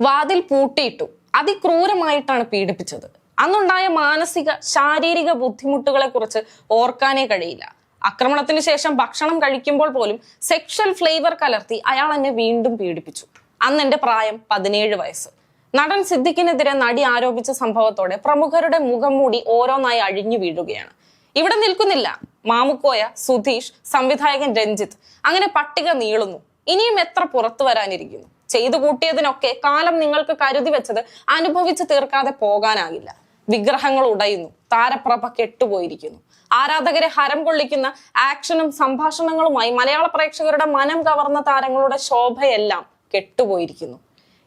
വാതിൽ പൂട്ടിയിട്ടു. അതിക്രൂരമായിട്ടാണ് പീഡിപ്പിച്ചത്. അന്നുണ്ടായ മാനസിക ശാരീരിക ബുദ്ധിമുട്ടുകളെ കുറിച്ച് ഓർക്കാനേ കഴിയില്ല. ആക്രമണത്തിന് ശേഷം ഭക്ഷണം കഴിക്കുമ്പോൾ പോലും സെക്ഷൽ ഫ്ലേവർ കലർത്തി അയാൾ എന്നെ വീണ്ടും പീഡിപ്പിച്ചു. അന്ന് എന്റെ പ്രായം 17 വയസ്സ്. നടൻ സിദ്ദിഖിനെതിരെ നടി ആരോപിച്ച സംഭവത്തോടെ പ്രമുഖരുടെ മുഖം മൂടി ഓരോന്നായി അഴിഞ്ഞു വീഴുകയാണ്. ഇവിടെ നിൽക്കുന്നില്ല മാമുക്കോയ, സുധീഷ്, സംവിധായകൻ രഞ്ജിത്ത്, അങ്ങനെ പട്ടിക നീളുന്നു. ഇനിയും എത്ര പുറത്തു വരാനിരിക്കുന്നു. ചെയ്തു കൂട്ടിയതിനൊക്കെ കാലം നിങ്ങൾക്ക് കരുതി വെച്ചത് അനുഭവിച്ചു തീർക്കാതെ പോകാനാകില്ല. വിഗ്രഹങ്ങൾ ഉടയുന്നു, താരപ്രഭ കെട്ടുപോയിരിക്കുന്നു. ആരാധകരെ ഹരം കൊള്ളിക്കുന്ന ആക്ഷനും സംഭാഷണങ്ങളുമായി മലയാള പ്രേക്ഷകരുടെ മനം കവർന്ന താരങ്ങളുടെ ശോഭയെല്ലാം കെട്ടുപോയിരിക്കുന്നു.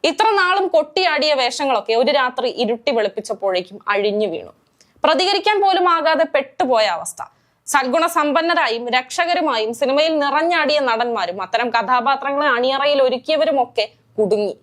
ഇത്ര നാളും കൊട്ടിയാടിയ വേഷങ്ങളൊക്കെ ഒരു രാത്രി ഇരുട്ടി വെളുപ്പിച്ചപ്പോഴേക്കും അഴിഞ്ഞു വീണു. പ്രതികരിക്കാൻ പോലും ആകാതെ പെട്ടുപോയ അവസ്ഥ. സദ്ഗുണ സമ്പന്നരായും രക്ഷകരുമായും സിനിമയിൽ നിറഞ്ഞാടിയ നടന്മാരും അത്തരം കഥാപാത്രങ്ങളെ അണിയറയിൽ ഒരുക്കിയവരുമൊക്കെ കുടുങ്ങി.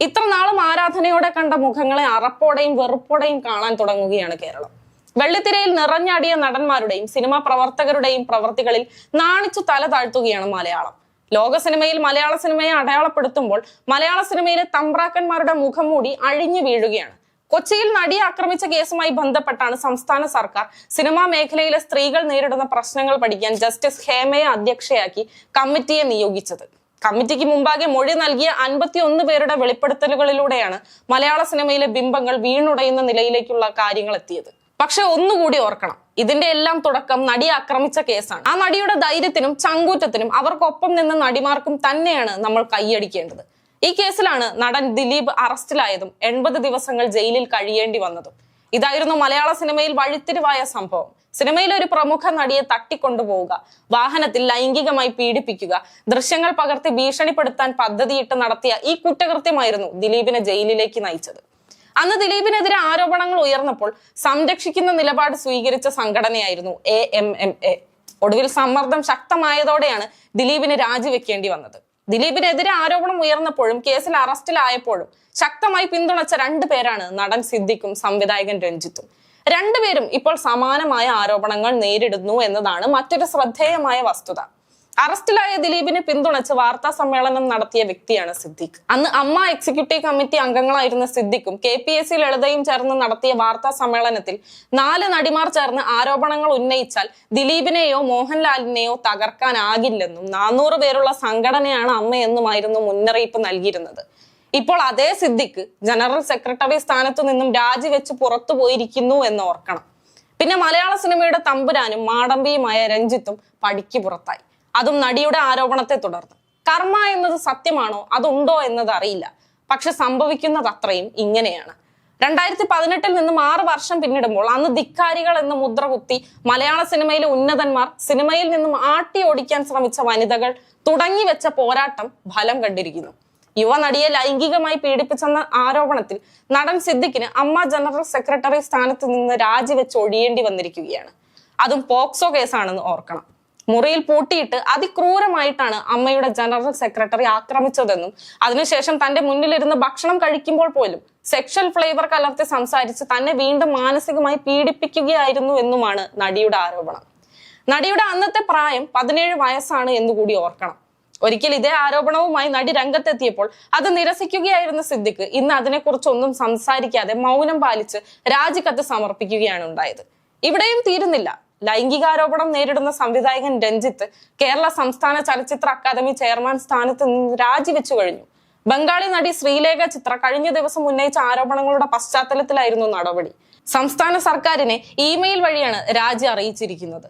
ഇത്ര നാളും ആരാധനയോടെ കണ്ട മുഖങ്ങളെ അറപ്പോടെയും വെറുപ്പോടെയും കാണാൻ തുടങ്ങുകയാണ് കേരളം. വെള്ളിത്തിരയിൽ നിറഞ്ഞാടിയ നടന്മാരുടെയും സിനിമാ പ്രവർത്തകരുടെയും പ്രവർത്തികളിൽ നാണിച്ചു തല താഴ്ത്തുകയാണ് മലയാളം. ലോക സിനിമയിൽ മലയാള സിനിമയെ അടയാളപ്പെടുത്തുമ്പോൾ മലയാള സിനിമയിലെ തമ്പ്രാക്കന്മാരുടെ മുഖം മൂടി അഴിഞ്ഞു വീഴുകയാണ്. കൊച്ചിയിൽ നടിയെ ആക്രമിച്ച കേസുമായി ബന്ധപ്പെട്ടാണ് സംസ്ഥാന സർക്കാർ സിനിമാ മേഖലയിലെ സ്ത്രീകൾ നേരിടുന്ന പ്രശ്നങ്ങൾ പഠിക്കാൻ ജസ്റ്റിസ് ഹേമയെ അധ്യക്ഷയാക്കി കമ്മിറ്റിയെ നിയോഗിച്ചത്. കമ്മിറ്റിക്ക് മുമ്പാകെ മൊഴി നൽകിയ 51 പേരുടെ വെളിപ്പെടുത്തലുകളിലൂടെയാണ് മലയാള സിനിമയിലെ ബിംബങ്ങൾ വീണുടയുന്ന നിലയിലേക്കുള്ള കാര്യങ്ങൾ എത്തിയത്. പക്ഷെ ഒന്നുകൂടി ഓർക്കണം, ഇതിന്റെ എല്ലാം തുടക്കം നടിയെ ആക്രമിച്ച കേസാണ്. ആ നടിയുടെ ധൈര്യത്തിനും ചങ്കൂറ്റത്തിനും അവർക്കൊപ്പം നിന്ന നടിമാർക്കും തന്നെയാണ് നമ്മൾ കൈയടിക്കേണ്ടത്. ഈ കേസിലാണ് നടൻ ദിലീപ് അറസ്റ്റിലായതും 80 ദിവസങ്ങൾ ജയിലിൽ കഴിയേണ്ടി വന്നതും. ഇതായിരുന്നു മലയാള സിനിമയിൽ വഴിത്തിരിവായ സംഭവം. സിനിമയിലെ ഒരു പ്രമുഖ നടിയെ തട്ടിക്കൊണ്ടുപോവുക, വാഹനത്തിൽ ലൈംഗികമായി പീഡിപ്പിക്കുക, ദൃശ്യങ്ങൾ പകർത്തി ഭീഷണിപ്പെടുത്താൻ പദ്ധതിയിട്ട് നടത്തിയ ഈ കുറ്റകൃത്യമായിരുന്നു ദിലീപിനെ ജയിലിലേക്ക് നയിച്ചത്. അന്ന് ദിലീപിനെതിരെ ആരോപണങ്ങൾ ഉയർന്നപ്പോൾ സംരക്ഷിക്കുന്ന നിലപാട് സ്വീകരിച്ച സംഘടനയായിരുന്നു AMMA. ഒടുവിൽ സമ്മർദ്ദം ശക്തമായതോടെയാണ് ദിലീപിന് രാജിവെക്കേണ്ടി വന്നത്. ദിലീപിനെതിരെ ആരോപണം ഉയർന്നപ്പോഴും കേസിൽ അറസ്റ്റിലായപ്പോഴും ശക്തമായി പിന്തുണച്ച 2 പേരാണ് നടൻ സിദ്ദിഖും സംവിധായകൻ രഞ്ജിത്തും. 2 പേരും ഇപ്പോൾ സമാനമായ ആരോപണങ്ങൾ നേരിടുന്നു എന്നതാണ് മറ്റൊരു ശ്രദ്ധേയമായ വസ്തുത. അറസ്റ്റിലായ ദിലീപിനെ പിന്തുണച്ച് വാർത്താ സമ്മേളനം നടത്തിയ വ്യക്തിയാണ് സിദ്ദിഖ്. അന്ന് അമ്മ എക്സിക്യൂട്ടീവ് കമ്മിറ്റി അംഗങ്ങളായിരുന്ന സിദ്ദിഖും KPSC ലളിതയും ചേർന്ന് നടത്തിയ വാർത്താ സമ്മേളനത്തിൽ 4 നടിമാർ ചേർന്ന് ആരോപണങ്ങൾ ഉന്നയിച്ചാൽ ദിലീപിനെയോ മോഹൻലാലിനെയോ തകർക്കാനാകില്ലെന്നും 400 പേരുള്ള സംഘടനയാണ് അമ്മയെന്നുമായിരുന്നു മുന്നറിയിപ്പ് നൽകിയിരുന്നത്. ഇപ്പോൾ അതേ സിദ്ദിഖ് ജനറൽ സെക്രട്ടറി സ്ഥാനത്തു നിന്നും രാജിവെച്ച് പുറത്തു പോയിരിക്കുന്നു എന്ന് ഓർക്കണം. പിന്നെ മലയാള സിനിമയുടെ തമ്പുരാനും മാടമ്പിയുമായ രഞ്ജിത്തും പടിക്ക് പുറത്തായി. അതും നടിയുടെ ആരോപണത്തെ തുടർന്ന്. കർമ്മ എന്നത് സത്യമാണോ അതുണ്ടോ എന്നത് അറിയില്ല. പക്ഷെ സംഭവിക്കുന്നത് അത്രയും ഇങ്ങനെയാണ്. 2018 നിന്നും 6 വർഷം പിന്നിടുമ്പോൾ അന്ന് ധിക്കാരികൾ എന്ന മുദ്ര കുത്തി മലയാള സിനിമയിലെ ഉന്നതന്മാർ, സിനിമയിൽ നിന്നും ആട്ടി ഓടിക്കാൻ ശ്രമിച്ച വനിതകൾ തുടങ്ങി വെച്ച പോരാട്ടം ഫലം കണ്ടിരിക്കുന്നു. യുവനടിയെ ലൈംഗികമായി പീഡിപ്പിച്ചെന്ന ആരോപണത്തിൽ നടൻ സിദ്ദിഖിന് അമ്മ ജനറൽ സെക്രട്ടറി സ്ഥാനത്ത് നിന്ന് രാജിവെച്ച് ഒഴിയേണ്ടി വന്നിരിക്കുകയാണ്. അതും പോക്സോ കേസാണെന്ന് ഓർക്കണം. മുറിയിൽ പൂട്ടിയിട്ട് അതിക്രൂരമായിട്ടാണ് അമ്മയുടെ ജനറൽ സെക്രട്ടറി ആക്രമിച്ചതെന്നും അതിനുശേഷം തന്റെ മുന്നിലിരുന്ന് ഭക്ഷണം കഴിക്കുമ്പോൾ പോലും സെക്ഷൽ ഫ്ലേവർ കലർത്തി സംസാരിച്ച് തന്നെ വീണ്ടും മാനസികമായി പീഡിപ്പിക്കുകയായിരുന്നു എന്നുമാണ് നടിയുടെ ആരോപണം. നടിയുടെ അന്നത്തെ പ്രായം 17 വയസ്സാണ് എന്നുകൂടി ഓർക്കണം. ഒരിക്കൽ ഇതേ ആരോപണവുമായി നടി രംഗത്തെത്തിയപ്പോൾ അത് നിരസിക്കുകയായിരുന്ന സിദ്ദിഖ് ഇന്ന് അതിനെക്കുറിച്ചൊന്നും സംസാരിക്കാതെ മൗനം പാലിച്ച് രാജിക്കത്ത് സമർപ്പിക്കുകയാണ് ഉണ്ടായത്. ഇവിടെയും തീരുന്നില്ല. ലൈംഗികാരോപണം നേരിടുന്ന സംവിധായകൻ രഞ്ജിത്ത് കേരള സംസ്ഥാന ചലച്ചിത്ര അക്കാദമി ചെയർമാൻ സ്ഥാനത്ത് നിന്ന് രാജിവെച്ചു കഴിഞ്ഞു. ബംഗാളി നടി ശ്രീലേഖ ചിത്ര കഴിഞ്ഞ ദിവസം ഉന്നയിച്ച ആരോപണങ്ങളുടെ പശ്ചാത്തലത്തിലായിരുന്നു നടപടി. സംസ്ഥാന സർക്കാരിനെ ഇമെയിൽ വഴിയാണ് രാജി അറിയിച്ചിരിക്കുന്നത്.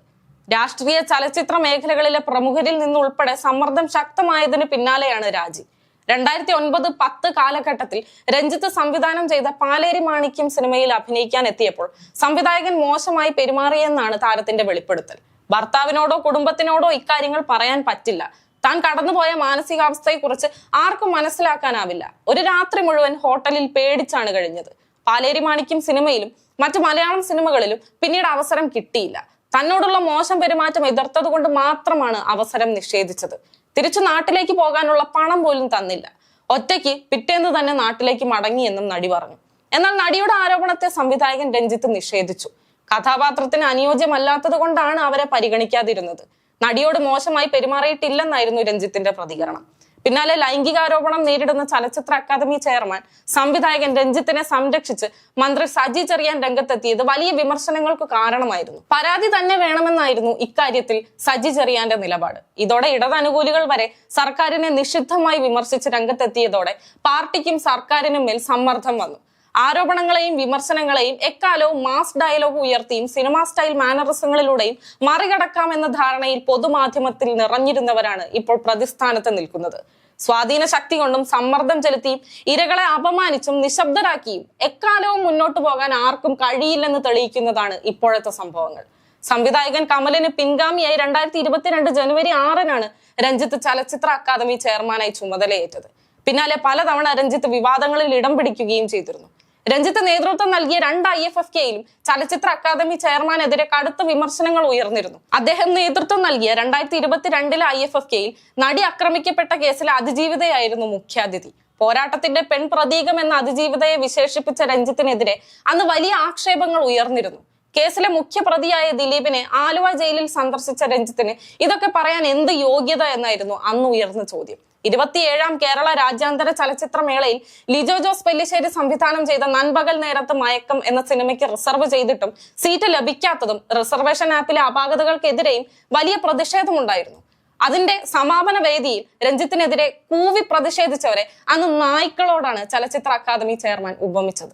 രാഷ്ട്രീയ ചലച്ചിത്ര മേഖലകളിലെ പ്രമുഖരിൽ നിന്നുൾപ്പെടെ സമ്മർദ്ദം ശക്തമായതിനു പിന്നാലെയാണ് രാജി. 2009-10 കാലഘട്ടത്തിൽ രഞ്ജിത്ത് സംവിധാനം ചെയ്ത പാലേരി മാണിക്യം സിനിമയിൽ അഭിനയിക്കാൻ എത്തിയപ്പോൾ സംവിധായകൻ മോശമായി പെരുമാറിയെന്നാണ് താരത്തിന്റെ വെളിപ്പെടുത്തൽ. ഭർത്താവിനോടോ കുടുംബത്തിനോടോ ഇക്കാര്യങ്ങൾ പറയാൻ പറ്റില്ല. താൻ കടന്നുപോയ മാനസികാവസ്ഥയെക്കുറിച്ച് ആർക്കും മനസ്സിലാക്കാനാവില്ല. ഒരു രാത്രി മുഴുവൻ ഹോട്ടലിൽ പേടിച്ചാണ് കഴിഞ്ഞത്. പാലേരി മാണിക്യം സിനിമയിലും മറ്റു മലയാളം സിനിമകളിലും പിന്നീട് അവസരം കിട്ടിയില്ല. തന്നോടുള്ള മോശം പെരുമാറ്റം എതിർത്തത് കൊണ്ട് മാത്രമാണ് അവസരം നിഷേധിച്ചത്. തിരിച്ചു നാട്ടിലേക്ക് പോകാനുള്ള പണം പോലും തന്നില്ല. ഒറ്റയ്ക്ക് പിറ്റേന്ന് തന്നെ നാട്ടിലേക്ക് മടങ്ങിയെന്നും നടി പറഞ്ഞു. എന്നാൽ നടിയുടെ ആരോപണത്തെ സംവിധായകൻ രഞ്ജിത്ത് നിഷേധിച്ചു. കഥാപാത്രത്തിന് അനുയോജ്യമല്ലാത്തത് കൊണ്ടാണ് അവരെ പരിഗണിക്കാതിരുന്നത്. നടിയോട് മോശമായി പെരുമാറിയിട്ടില്ലെന്നായിരുന്നു രഞ്ജിത്തിന്റെ പ്രതികരണം. പിന്നാലെ ലൈംഗികാരോപണം നേരിടുന്ന ചലച്ചിത്ര അക്കാദമി ചെയർമാൻ സംവിധായകൻ രഞ്ജിത്തിനെ സംരക്ഷിച്ച് മന്ത്രി സജി ചെറിയാൻ രംഗത്തെത്തിയത് വലിയ വിമർശനങ്ങൾക്ക് കാരണമായിരുന്നു. പരാതി തന്നെ വേണമെന്നായിരുന്നു ഇക്കാര്യത്തിൽ സജി ചെറിയാന്റെ നിലപാട്. ഇതോടെ ഇടതനുകൂലികൾ വരെ സർക്കാരിനെ നിഷിദ്ധമായി വിമർശിച്ച് രംഗത്തെത്തിയതോടെ പാർട്ടിക്കും സർക്കാരിനും മേൽ സമ്മർദ്ദം വന്നു. ആരോപണങ്ങളെയും വിമർശനങ്ങളെയും എക്കാലവും മാസ് ഡയലോഗ് ഉയർത്തിയും സിനിമാ സ്റ്റൈൽ മാനറിസങ്ങളിലൂടെയും മറികടക്കാമെന്ന ധാരണയിൽ പൊതുമാധ്യമത്തിൽ നിറഞ്ഞിരുന്നവരാണ് ഇപ്പോൾ പ്രതിസ്ഥാനത്ത് നിൽക്കുന്നത്. സ്വാധീന ശക്തി കൊണ്ടും സമ്മർദ്ദം ചെലുത്തിയും ഇരകളെ അപമാനിച്ചും നിശബ്ദരാക്കിയും എക്കാലവും മുന്നോട്ടു പോകാൻ ആർക്കും കഴിയില്ലെന്ന് തെളിയിക്കുന്നതാണ് ഇപ്പോഴത്തെ സംഭവങ്ങൾ. സംവിധായകൻ കമലിന് പിൻഗാമിയായി 2022 ജനുവരി 6-നാണ് രഞ്ജിത്ത് ചലച്ചിത്ര അക്കാദമി ചെയർമാനായി ചുമതലയേറ്റത്. പിന്നാലെ പലതവണ രഞ്ജിത്ത് വിവാദങ്ങളിൽ ഇടം പിടിക്കുകയും ചെയ്തിരുന്നു. രഞ്ജിത്ത് നേതൃത്വം നൽകിയ 2 IFFK-യിലും ചലച്ചിത്ര അക്കാദമി ചെയർമാനെതിരെ കടുത്ത വിമർശനങ്ങൾ ഉയർന്നിരുന്നു. അദ്ദേഹം നേതൃത്വം നൽകിയ 2022 IFFK-യിൽ നടി ആക്രമിക്കപ്പെട്ട കേസിലെ അതിജീവിതയായിരുന്നു മുഖ്യാതിഥി. പോരാട്ടത്തിന്റെ പെൺ പ്രതീകം എന്ന അതിജീവിതയെ വിശേഷിപ്പിച്ച രഞ്ജിത്തിനെതിരെ അന്ന് വലിയ ആക്ഷേപങ്ങൾ ഉയർന്നിരുന്നു. കേസിലെ മുഖ്യപ്രതിയായ ദിലീപിനെ ആലുവ ജയിലിൽ സന്ദർശിച്ച രഞ്ജിത്തിന് ഇതൊക്കെ പറയാൻ എന്ത് യോഗ്യത എന്നായിരുന്നു അന്ന് ഉയർന്ന ചോദ്യം. 27ാം കേരള രാജ്യാന്തര ചലച്ചിത്രമേളയിൽ ലിജോ ജോസ് പെല്ലിശ്ശേരി സംവിധാനം ചെയ്ത നൻപകൽ നേരത്ത് മയക്കം എന്ന സിനിമയ്ക്ക് റിസർവ് ചെയ്തിട്ടും സീറ്റ് ലഭിക്കാത്തതും റിസർവേഷൻ ആപ്പിലെ അപാകതകൾക്കെതിരെയും വലിയ പ്രതിഷേധമുണ്ടായിരുന്നു. അതിന്റെ സമാപന വേദിയിൽ രഞ്ജിത്തിനെതിരെ കൂവി പ്രതിഷേധിച്ചവരെ അന്ന് നായ്ക്കളോടാണ് ചലച്ചിത്ര അക്കാദമി ചെയർമാൻ ഉപമിച്ചത്.